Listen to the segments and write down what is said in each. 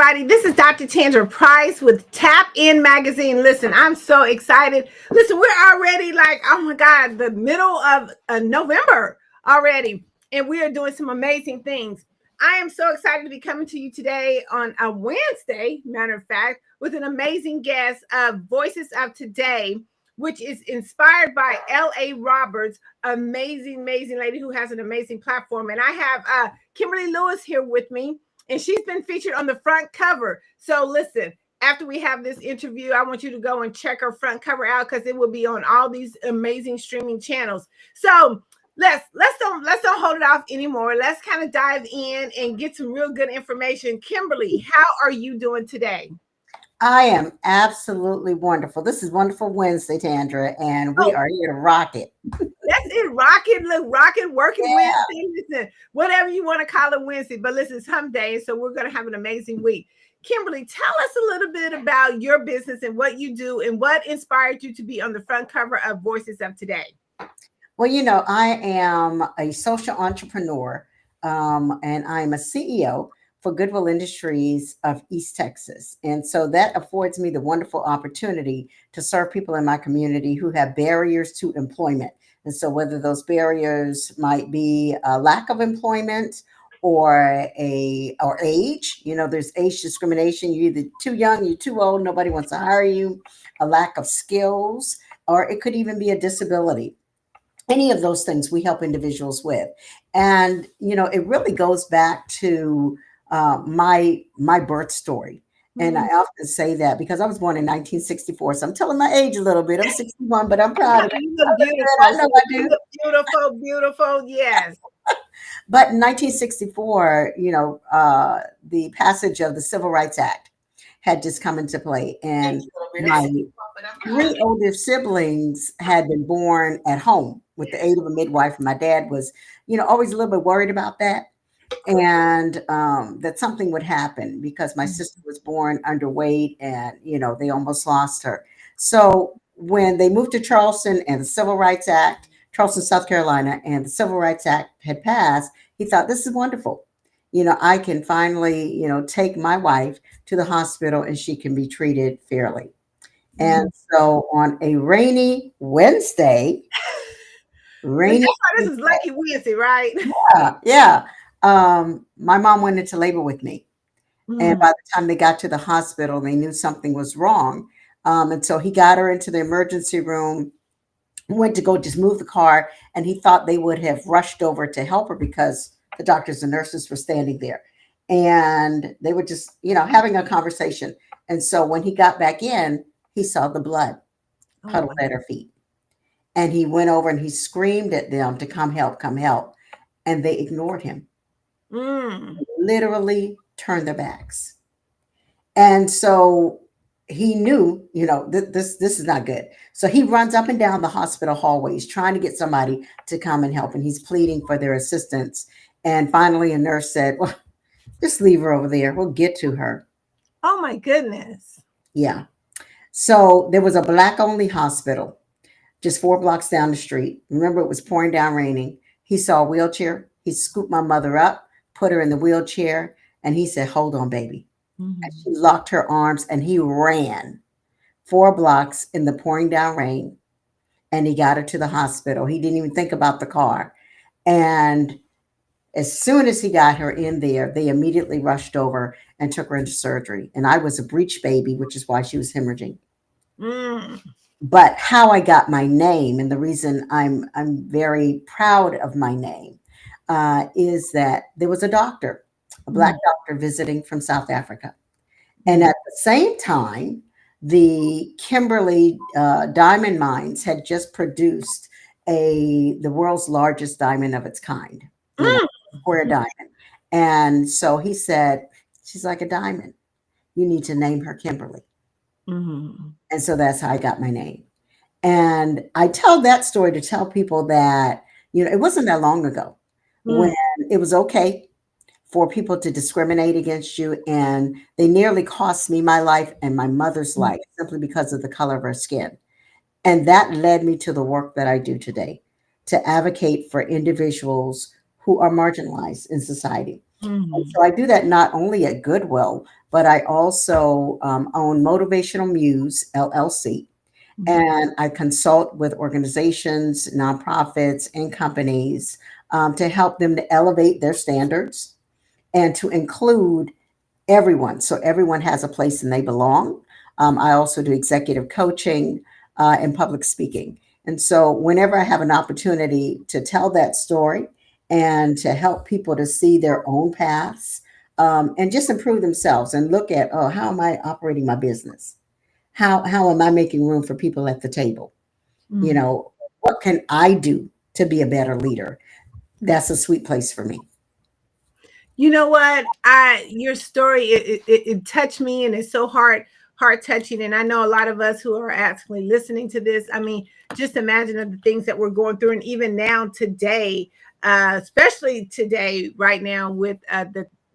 everybody. This is Dr. Tandra Price with Tap In Magazine. Listen, I'm so excited. Listen, we're already like, oh my God, the middle of November already. And we are doing some amazing things. I am so excited to be coming to you today on a Wednesday, matter of fact, with an amazing guest of Voices of Today, which is inspired by L.A. Roberts, amazing lady who has an amazing platform. And I have Kimberly Lewis here with me, and she's been featured on the front cover. So listen, after we have this interview, I want you to go and check her front cover out because it will be on all these amazing streaming channels. So let's don't hold it off anymore. Let's kind of dive in and get some real good information. Kimberly, how are you doing today? I am absolutely wonderful. This is Wonderful Wednesday, Tandra, and we Oh, are here to rock it. that's it. Rocking, look, rocking, working Yeah. Wednesday. Listen, whatever you want to call it Wednesday, but listen, it's hump day, so we're going to have an amazing week. Kimberly, tell us a little bit about your business and what you do and what inspired you to be on the front cover of Voices of Today. Well, I am a social entrepreneur, and I'm a CEO for Goodwill Industries of East Texas. And so that affords me the wonderful opportunity to serve people in my community who have barriers to employment. And so whether those barriers might be a lack of employment or age, there's age discrimination. You're either too young, you're too old, nobody wants to hire you, a lack of skills, or it could even be a disability. Any of those things we help individuals with. And it really goes back to my birth story. And I Mhm. often say that because I was born in 1964. So I'm telling my age a little bit. I'm 61, but I'm proud of it. You look I look good. I beautiful. know I You do. look beautiful, beautiful. Yes. But in 1964, the passage of the Civil Rights Act had just come into play. And my three older siblings had been born at home with the aid of a midwife. And my dad was, always a little bit worried about that. And that something would happen because my sister was born underweight and, they almost lost her. So when they moved to Charleston and the Civil Rights Act, Charleston, South Carolina, and the Civil Rights Act had passed, he thought, this is wonderful. I can finally, take my wife to the hospital and she can be treated fairly. And Mhm. so on a rainy Wednesday, That's rainy, why this is Lucky Wednesday, right? yeah, my mom went into labor with me. And Mm. by the time they got to the hospital, they knew something was wrong. And so he got her into the emergency room, went to go just move the car, and he thought they would have rushed over to help her because the doctors and nurses were standing there. And they were just, having a conversation. And so when he got back in, he saw the blood Oh puddled my. at her feet. And he went over and he screamed at them to come help, come help. And they ignored him, Mm. literally turned their backs. And so he knew, this is not good. So he runs up and down the hospital hallways trying to get somebody to come and help. And he's pleading for their assistance. And finally, a nurse said, well, just leave her over there. We'll get to her. Oh my goodness. Yeah. So there was a black only hospital just 4 blocks down the street. Remember, it was pouring down raining. He saw a wheelchair. He scooped my mother up, put her in the wheelchair, and he said, hold on, baby. And Mhm. she locked her arms and he ran 4 blocks in the pouring down rain and he got her to the hospital. He didn't even think about the car. And as soon as he got her in there, they immediately rushed over and took her into surgery. And I was a breech baby, which is why she was hemorrhaging. Mm. But how I got my name and the reason I'm very proud of my name is that there was a doctor, a black Mhm. doctor visiting from South Africa. And Mhm. at the same time, the Kimberley diamond mines had just produced the world's largest diamond of its kind, Mm. square diamond. And so he said, she's like a diamond. You need to name her Kimberly. Mhm. And so that's how I got my name. And I tell that story to tell people that, it wasn't that long ago when Mm. it was okay for people to discriminate against you. And they nearly cost me my life and my mother's Mm. life simply because of the color of her skin. And that led me to the work that I do today to advocate for individuals who are marginalized in society. And Mhm. so I do that not only at Goodwill, but I also own Motivational Muse LLC. And I consult with organizations, nonprofits, and companies to help them to elevate their standards and to include everyone. So everyone has a place and they belong. I also do executive coaching and public speaking. And so whenever I have an opportunity to tell that story and to help people to see their own paths and just improve themselves and look at, oh, how am I operating my business? How am I making room for people at the table? You Mm. know, what can I do to be a better leader? That's a sweet place for me. You know what? I Your story, it touched me, and it's so heart touching. And I know a lot of us who are actually listening to this. I mean, just imagine the things that we're going through, and even now today, especially today, right now, with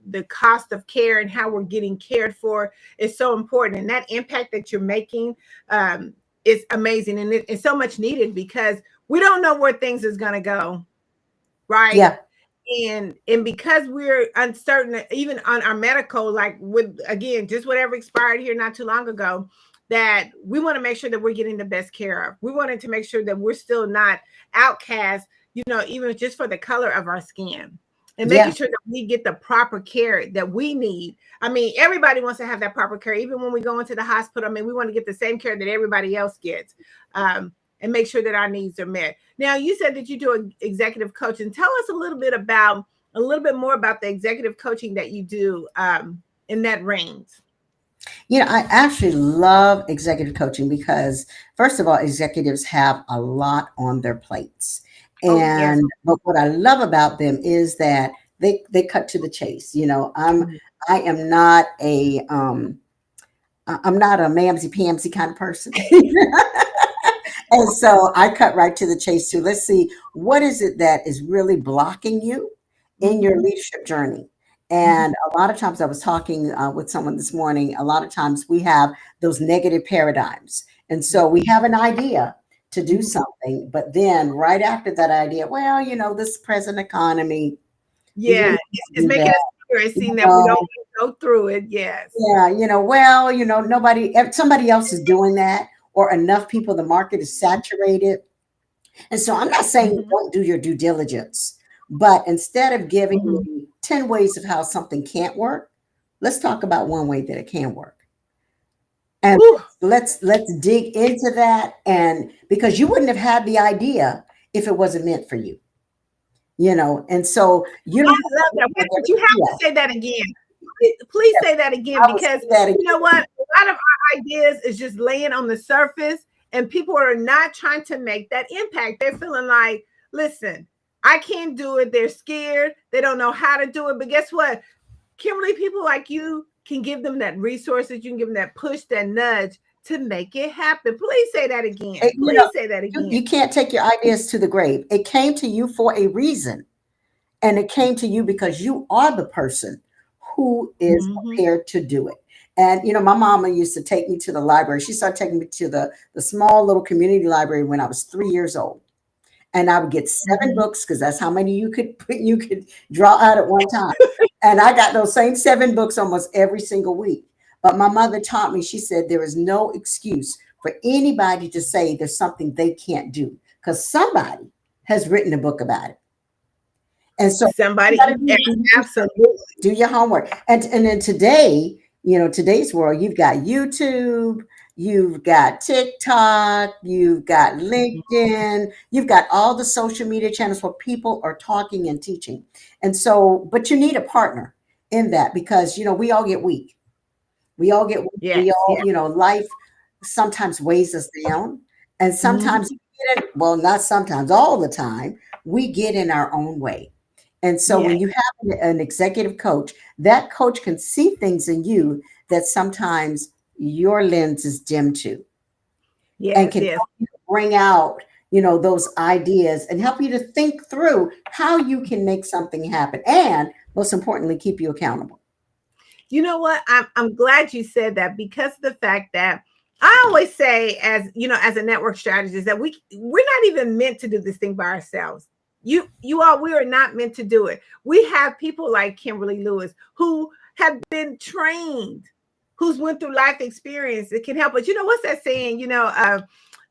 the cost of care and how we're getting cared for is so important, and that impact that you're making is amazing, and it's so much needed because we don't know where things is going to go, right? Yeah, And because we're uncertain even on our medical, like with again just whatever expired here not too long ago, that we want to make sure that we're getting the best care of. We wanted to make sure that we're still not outcast, even just for the color of our skin, and making yeah, sure that we get the proper care that we need. I mean, everybody wants to have that proper care. Even when we go into the hospital, I mean, we want to get the same care that everybody else gets, and make sure that our needs are met. Now, you said that you do executive coaching. Tell us a little bit more about the executive coaching that you do in that range. I actually love executive coaching because, first of all, executives have a lot on their plates. Oh, yes. And but what I love about them is that they cut to the chase. Mhm. I am not I'm not a mamsy pamsy kind of person. And so I cut right to the chase too. Let's see, what is it that is really blocking you in your Mhm. leadership journey? Mhm. And a lot of times, I was talking with someone this morning. A lot of times we have those negative paradigms. And Yeah. so we have an idea to do Mhm. something, but then right after that idea, well, this present economy, we really Yeah. It's can't do making that. us interesting You that we don't know, want to go through it. Yes. yeah, well, somebody else is doing that, or enough people, the market is saturated. And so I'm not saying Mhm. don't do your due diligence, but instead of giving Mhm. me 10 ways of how something can't work, let's talk about one way that it can work. And Whew. let's dig into that, and because you wouldn't have had the idea if it wasn't meant for you, and so you don't I have love to that. look Wait, like but you everybody have to else. say that again. Please Yes, say that again I will because say that you know again. what? A lot of our ideas is just laying on the surface, and people are not trying to make that impact. They're feeling like, listen, I can't do it. They're scared. They don't know how to do it. But guess what? Kimberly, people like you can give them that resources. You can give them that push, that nudge to make it happen. Please say that Eh, again. you know, Please say that again. you can't take your ideas to the grave. It came to you for a reason. And it came to you because you are the person who is Mhm. prepared to do it. And my mama used to take me to the library. She started taking me to the small little community library when I was 3 years old. And I would get seven Mhm. books because that's how many you could draw out at one time. And I got those same seven books almost every single week. But my mother taught me, she said, there is no excuse for anybody to say there's something they can't do because somebody has written a book about it. And so you got to Somebody, do is do your research, absolutely. do your homework. And then today, today's world, you've got YouTube, you've got TikTok, you've got LinkedIn, you've got all the social media channels where people are talking and teaching. And so, but you need a partner in that because we all get weak. We all get weak. We Yes, all, yes. life sometimes weighs us down. And sometimes, Mhm. well, not sometimes, all the time, we get in our own way. And so Yeah. when you have an executive coach, that coach can see things in you that sometimes your lens is dim to, and Yes, can yes. help you to bring out, those ideas and help you to think through how you can make something happen. And most importantly, keep you accountable. You know what? I'm glad you said that because of the fact that I always say, as you know, as a network strategist, that we're not even meant to do this thing by ourselves. We are not meant to do it. We have people like Kimberly Lewis who have been trained who's went through life experience. It can help. But you know, what's that saying?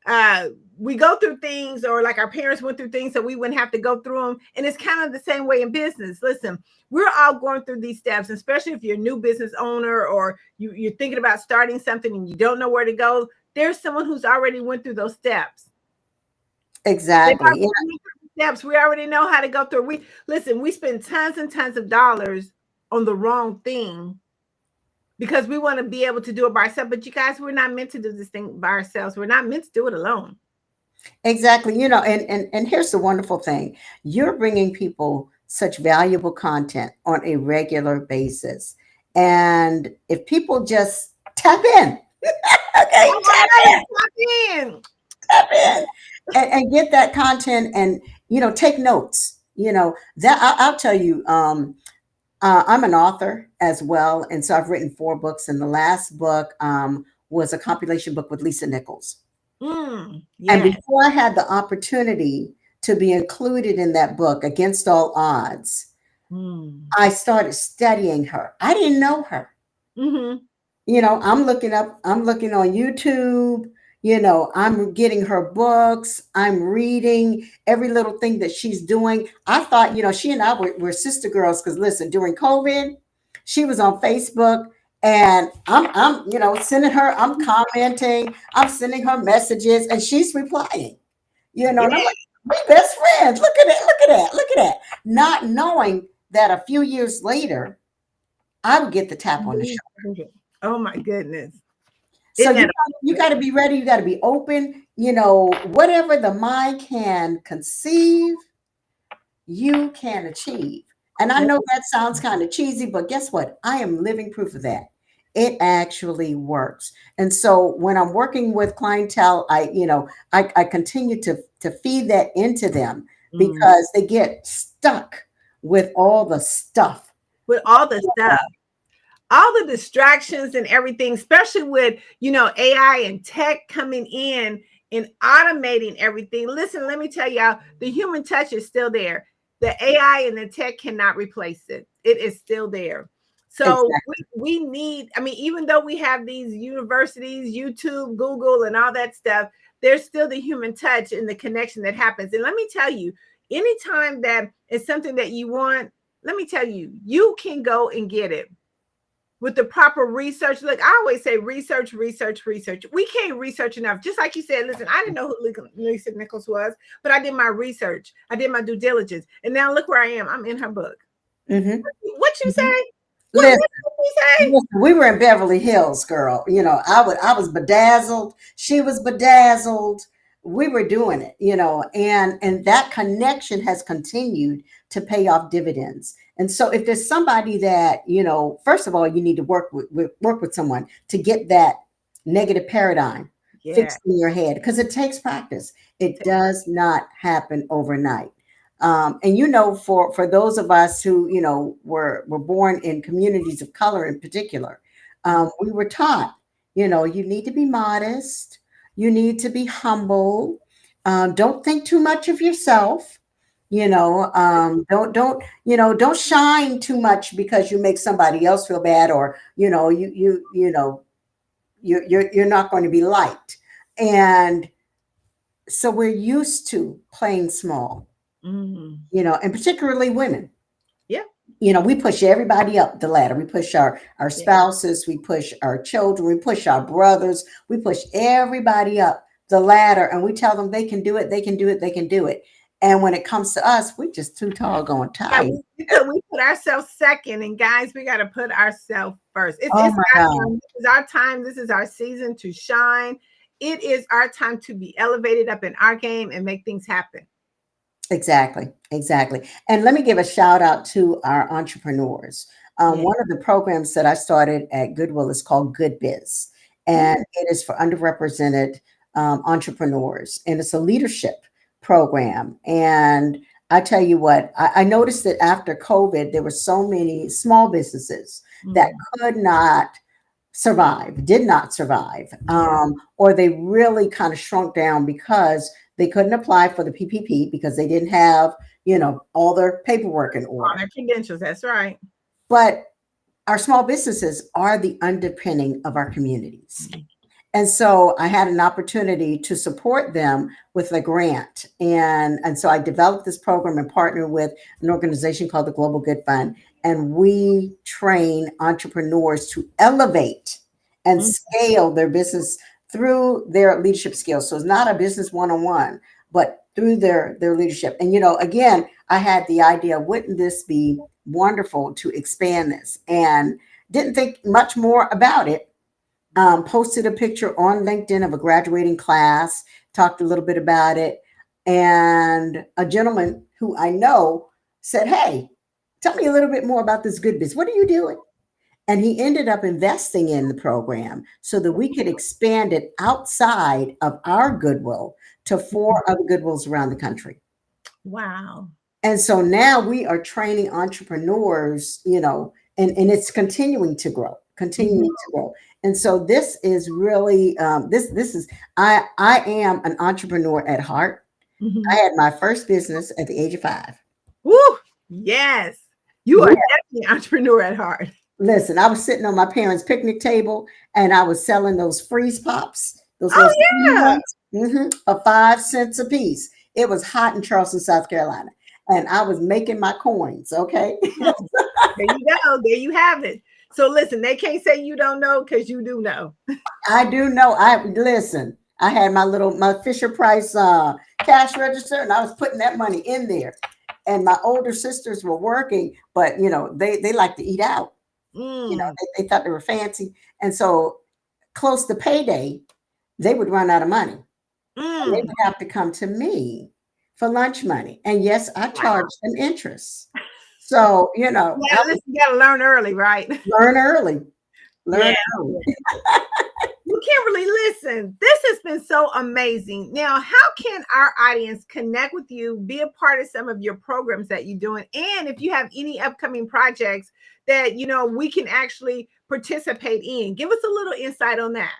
Uh, we go through things, or like our parents went through things, so we wouldn't have to go through them. And it's kind of the same way in business. Listen, we're all going through these steps, especially if you're a new business owner, or you're thinking about starting something and you don't know where to go. There's someone who's already went through those steps. Exactly. Yeah. Steps. We already know how to go through. We spend tons and tons of dollars on the wrong thing because we want to be able to do it by ourselves. But you guys, we're not meant to do this thing by ourselves. We're not meant to do it alone. Exactly. And here's the wonderful thing. You're bringing people such valuable content on a regular basis. And if people just tap in, okay, Tap in. tap in and get that content and, take notes, that I'll tell you, I'm an author as well. And so I've written 4 books. And the last book was a compilation book with Lisa Nichols. And Yes. before I had the opportunity to be included in that book, Against All Odds, I started studying her. I didn't know her. I'm looking on YouTube, I'm getting her books, I'm reading every little thing that she's doing. I thought, she and I were sister girls because listen, during COVID, she was on Facebook and I'm sending her, I'm commenting, I'm sending her messages and she's replying, and I'm like, we best friends. Look at it, look at that. Not knowing that a few years later, I would get the tap on the shoulder. Oh my goodness. So you got to be ready. You got to be open. Whatever the mind can conceive, you can achieve. And I know that sounds kind of cheesy, but guess what? I am living proof of that. It actually works. And so when I'm working with clientele, I continue to feed that into them because they get stuck with all the stuff. All the distractions and everything, especially with, AI and tech coming in and automating everything. Listen, let me tell y'all, the human touch is still there. The AI and the tech cannot replace it. It is still there. So exactly. we need, even though we have these universities, YouTube, Google, and all that stuff, there's still the human touch and the connection that happens. And let me tell you, anytime that it's something that you want, let me tell you, you can go and get it with the proper research. Look, I always say research. We can't research enough. Just like you said, listen, I didn't know who Lisa Nichols was, but I did my research. I did my due diligence. And now look where I am. I'm in her book. What you say? What you say? Listen, we were in Beverly Hills, girl. I was bedazzled. She was bedazzled. We were doing it, and that connection has continued to pay off dividends. And so if there's somebody that, first of all, you need to work with someone to get that negative paradigm fixed in your head, because it takes practice. It does not happen overnight. And, for those of us who, were born in communities of color in particular, we were taught, you need to be modest. You need to be humble. Don't think too much of yourself. Don't shine too much because you make somebody else feel bad, or you're not going to be liked. And so we're used to playing small, and particularly women. We push everybody up the ladder. We push our spouses, we push our children, we push our brothers, we push everybody up the ladder, and we tell them they can do it, they can do it, they can do it. And when it comes to us, we're just too tall going tight. We put ourselves second, and guys, we got to put ourselves first. It's our time. This is our time. This is our season to shine. It is our time to be elevated up in our game and make things happen. Exactly. And let me give a shout out to our entrepreneurs. One of the programs that I started at Goodwill is called Good Biz, and it is for underrepresented entrepreneurs, and it's a leadership program. And I tell you what, I noticed that after COVID, there were so many small businesses that did not survive, or they really kind of shrunk down because they couldn't apply for the PPP because they didn't have, all their paperwork in order. All their credentials, that's right. But our small businesses are the underpinning of our communities. And so I had an opportunity to support them with a grant. And so I developed this program and partnered with an organization called the Global Good Fund. And we train entrepreneurs to elevate and Mm. scale their business through their leadership skills. So it's not a business one-on-one, but through their leadership. And, again, I had the idea, wouldn't this be wonderful to expand this? And didn't think much more about it. Posted a picture on LinkedIn of a graduating class, talked a little bit about it. And a gentleman who I know said, "Hey, tell me a little bit more about this good business. What are you doing?" And he ended up investing in the program so that we could expand it outside of our Goodwill to 4 other Goodwills around the country. Wow. And so now we are training entrepreneurs, and it's continuing to grow, continuing to grow. And so this is really this is I am an entrepreneur at heart. Mhm. I had my first business at the age of 5. Woo! Yes. You are Yeah. definitely an entrepreneur at heart. Listen, I was sitting on my parents' picnic table and I was selling those freeze pops, those little Oh skinny yeah. ones, for 5 cents a piece. It was hot in Charleston, South Carolina. And I was making my coins. Okay. Mm. There you go. There you have it. So listen, they can't say you don't know because you do know. I do know. Listen. I had my Fisher Price cash register, and I was putting that money in there. And my older sisters were working, but they like to eat out. Mm. They thought they were fancy, and so close to payday, they would run out of money, and they Mm. would have to come to me for lunch money. And yes, I Wow. charged them interest. So Yeah, I would listen, you gotta learn early, right? learn early, Yeah. learn early. Well, Kimberly, listen, this has been so amazing. Now, how can our audience connect with you, be a part of some of your programs that you're doing, and if you have any upcoming projects that we can actually participate in? Give us a little insight on that.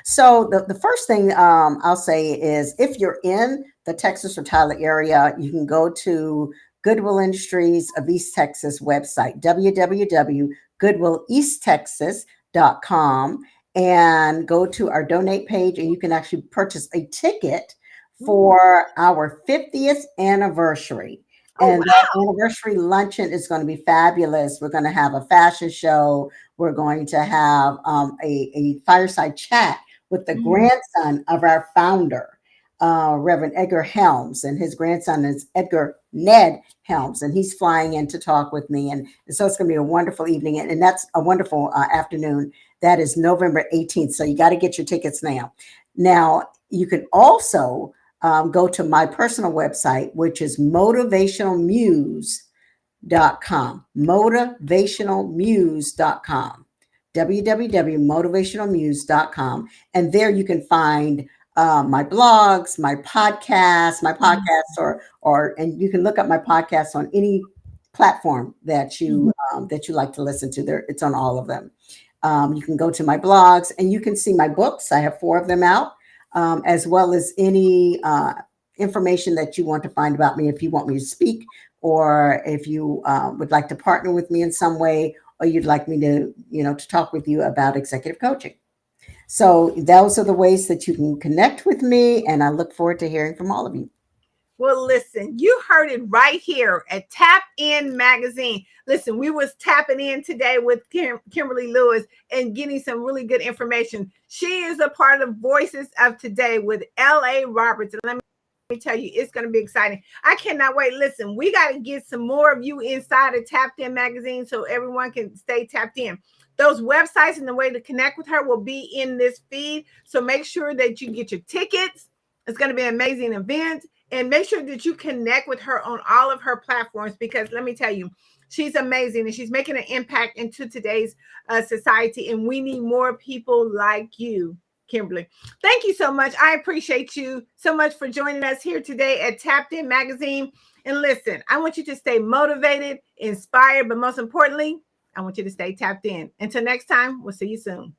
So the first thing I'll say is if you're in the Texas or Tyler area, you can go to Goodwill Industries of East Texas website, www.goodwilleasttexas.com, and go to our donate page, and you can actually purchase a ticket Mm. for our 50th anniversary. Oh, And that wow. anniversary luncheon is going to be fabulous. We're going to have a fashion show. We're going to have a fireside chat with the Mm. grandson of our founder, Reverend Edgar Helms, and his grandson is Edgar Ned Helms, and he's flying in to talk with me. And so it's going to be a wonderful evening, and that's a wonderful afternoon. That is November 18th. So you got to get your tickets now. Now, you can also go to my personal website, which is motivationalmuse.com, motivationalmuse.com, www.motivationalmuse.com. And there you can find my blogs, Mm. and you can look up my podcast on any platform that you like to listen to. There, it's on all of them. You can go to my blogs and you can see my books. I have 4 of them out, as well as any information that you want to find about me if you want me to speak, or if you would like to partner with me in some way, or you'd like me to talk with you about executive coaching. So those are the ways that you can connect with me, and I look forward to hearing from all of you. Well, listen, you heard it right here at Tap In Magazine. Listen, we was tapping in today with Kimberly Lewis and getting some really good information. She is a part of Voices of Today with L.A. Roberts. And let me tell you, it's going to be exciting. I cannot wait. Listen, we got to get some more of you inside of Tapped In Magazine so everyone can stay tapped in. Those websites and the way to connect with her will be in this feed. So make sure that you get your tickets. It's going to be an amazing event. And make sure that you connect with her on all of her platforms, because let me tell you, she's amazing and she's making an impact into today's society. And we need more people like you, Kimberly. Thank you so much. I appreciate you so much for joining us here today at Tapped In Magazine. And listen, I want you to stay motivated, inspired, but most importantly, I want you to stay tapped in. Until next time, we'll see you soon.